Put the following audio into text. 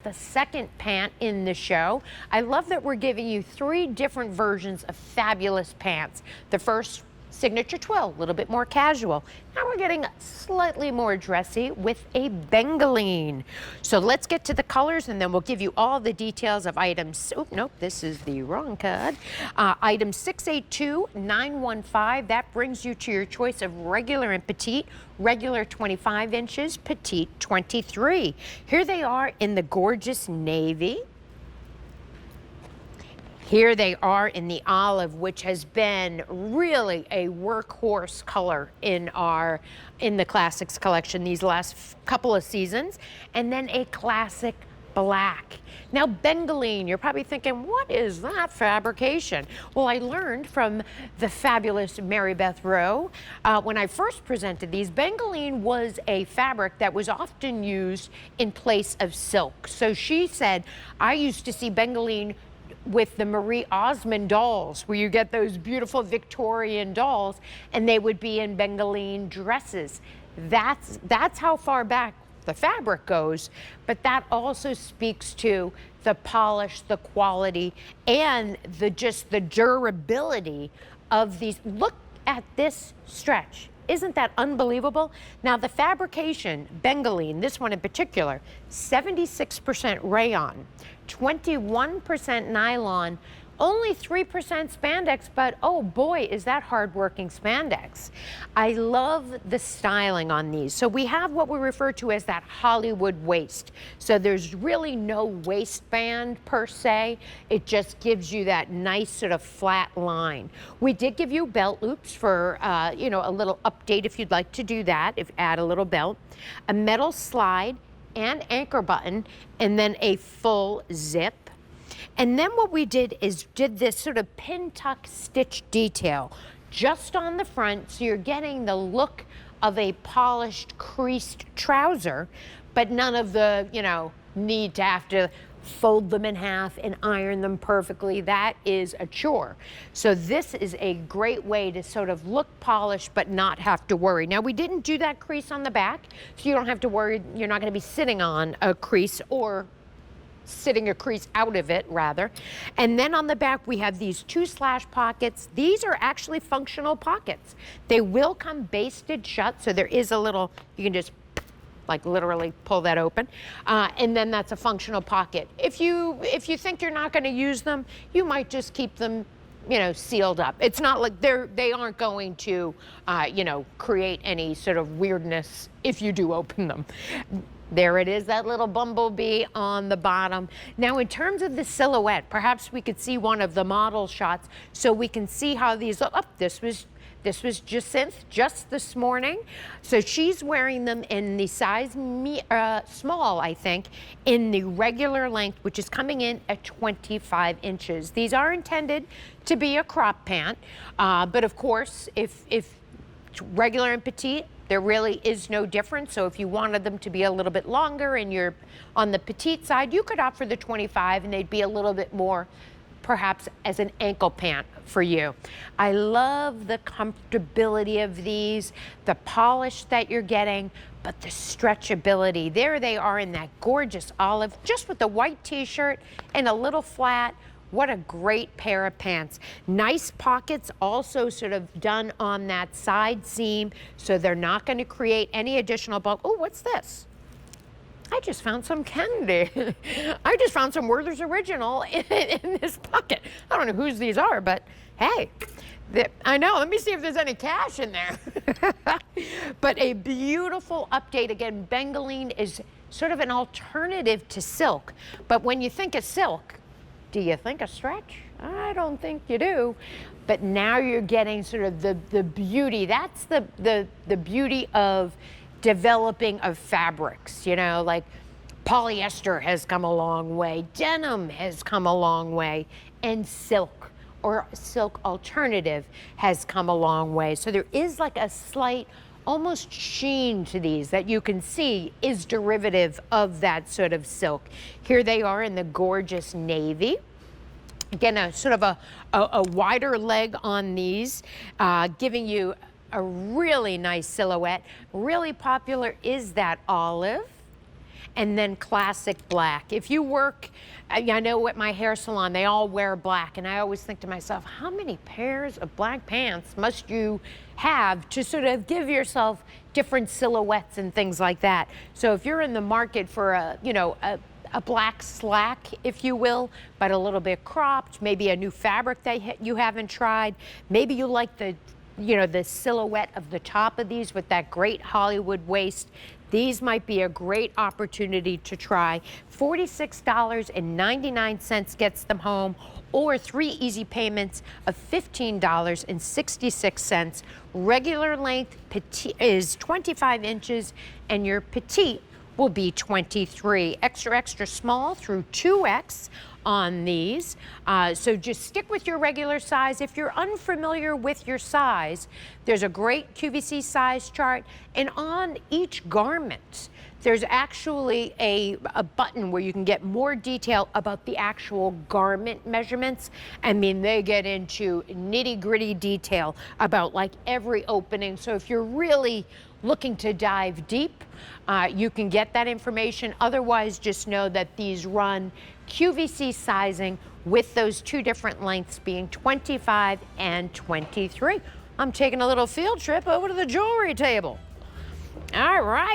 The second pant in the show. I love that we're giving you 3 different versions of fabulous pants. The first, signature twill, a little bit more casual. Now we're getting slightly more dressy with a Bengaline. So let's get to the colors and then we'll give you all the details of items. Oh, nope, this is the wrong card. Item 682915, that brings you to your choice of regular and petite. Regular 25 inches, petite 23. Here they are in the gorgeous navy. Here they are in the olive, which has been really a workhorse color in the classics collection these last couple of seasons. And then a classic black. Now, Bengaline, you're probably thinking, what is that fabrication? Well, I learned from the fabulous Mary Beth Rowe when I first presented these. Bengaline was a fabric that was often used in place of silk. So she said, I used to see Bengaline with the Marie Osmond dolls, where you get those beautiful Victorian dolls, and they would be in Bengaline dresses. That's how far back the fabric goes, but that also speaks to the polish, the quality, and just the durability of these. Look at this stretch. Isn't that unbelievable? Now the fabrication, Bengaline, this one in particular, 76% rayon, 21% nylon, only 3% spandex, but oh boy, is that hard-working spandex. I love the styling on these. So we have what we refer to as that Hollywood waist. So there's really no waistband per se. It just gives you that nice sort of flat line. We did give you belt loops for, you know, a little update if you'd like to do that, add a little belt, a metal slide and anchor button, and then a full zip. And then what we did is this sort of pin tuck stitch detail just on the front, so you're getting the look of a polished creased trouser, but none of the, you know, need to have to fold them in half and iron them perfectly. That is a chore. So this is a great way to sort of look polished but not have to worry. Now we didn't do that crease on the back, so you don't have to worry. You're not going to be sitting on a crease or sitting a crease out of it, rather. And then on the back we have these 2 slash pockets. These are actually functional pockets. They will come basted shut, so there is a little, you can just like literally pull that open, and then that's a functional pocket. If you think you're not going to use them, you might just keep them, you know, sealed up. It's not like they aren't going to, you know, create any sort of weirdness if you do open them. There it is, that little bumblebee on the bottom. Now in terms of the silhouette, perhaps we could see one of the model shots so we can see how these look. Oh, this was Jacinth just this morning. So she's wearing them in the size small, I think, in the regular length, which is coming in at 25 inches. These are intended to be a crop pant, but of course, if regular and petite, there really is no difference. So if you wanted them to be a little bit longer and you're on the petite side, you could opt for the 25 and they'd be a little bit more perhaps as an ankle pant for you. I love the comfortability of these, the polish that you're getting, but the stretchability. There they are in that gorgeous olive, just with the white t-shirt and a little flat. What a great pair of pants. Nice pockets also sort of done on that side seam, so they're not going to create any additional bulk. Oh, what's this? I just found some candy. I just found some Werther's Original in this pocket. I don't know whose these are, but hey, I know. Let me see if there's any cash in there. But a beautiful update. Again, Bengaline is sort of an alternative to silk. But when you think of silk, do you think of stretch? I don't think you do. But now you're getting sort of the beauty. That's the beauty of developing of fabrics, you know, like polyester has come a long way, denim has come a long way, and silk or silk alternative has come a long way. So there is like a slight almost sheen to these that you can see is derivative of that sort of silk. Here they are in the gorgeous navy. Again, a sort of a wider leg on these, giving you a really nice silhouette. Really popular is that olive. and then classic black. If you work, I know at my hair salon, they all wear black, and I always think to myself, how many pairs of black pants must you have to sort of give yourself different silhouettes and things like that? So if you're in the market for a black slack, if you will, but a little bit cropped, maybe a new fabric that you haven't tried, maybe you like the silhouette of the top of these with that great Hollywood waist, these might be a great opportunity to try. $46.99 gets them home, or 3 easy payments of $15.66. Regular length petite is 25 inches, and your petite will be 23. Extra small through 2X on these. So just stick with your regular size. If you're unfamiliar with your size, there's a great QVC size chart, and on each garment, there's actually a button where you can get more detail about the actual garment measurements. I mean, they get into nitty-gritty detail about like every opening. So if you're really looking to dive deep, you can get that information. Otherwise, just know that these run QVC sizing with those 2 different lengths being 25 and 23. I'm taking a little field trip over to the jewelry table. All right.